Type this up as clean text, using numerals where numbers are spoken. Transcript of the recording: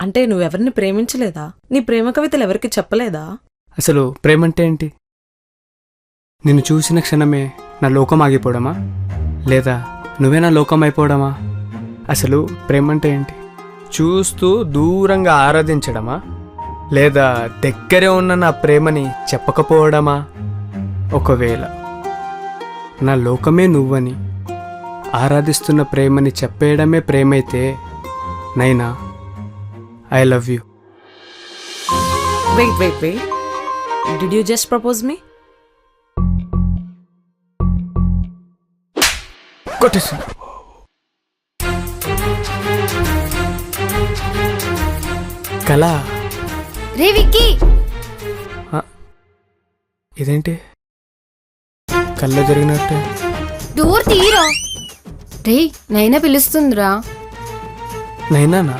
అంటే నువ్వెవరిని ప్రేమించలేదా? నీ ప్రేమ కవితలు ఎవరికి చెప్పలేదా? అసలు ప్రేమంటే ఏంటి? నిన్ను చూసిన క్షణమే నా లోకం ఆగిపోవడమా, లేదా నువ్వే నా లోకం అయిపోవడమా? అసలు ప్రేమంటే ఏంటి? చూస్తూ దూరంగా ఆరాధించడమా, లేదా దగ్గరే ఉన్న నా ప్రేమని చెప్పకపోవడమా? ఒకవేళ నా లోకమే నువ్వని ఆరాధిస్తున్న ప్రేమని చెప్పేయడమే ప్రేమైతే నైనా I love you. Wait. Did you just propose me? కొట్టేసి కళ. రే విక్కీ, ఇదేంటి కళ్ళ జరిగినట్టే? డోర్ తీరా. రే నైనా పిలుస్తుందిరా. నైనానా?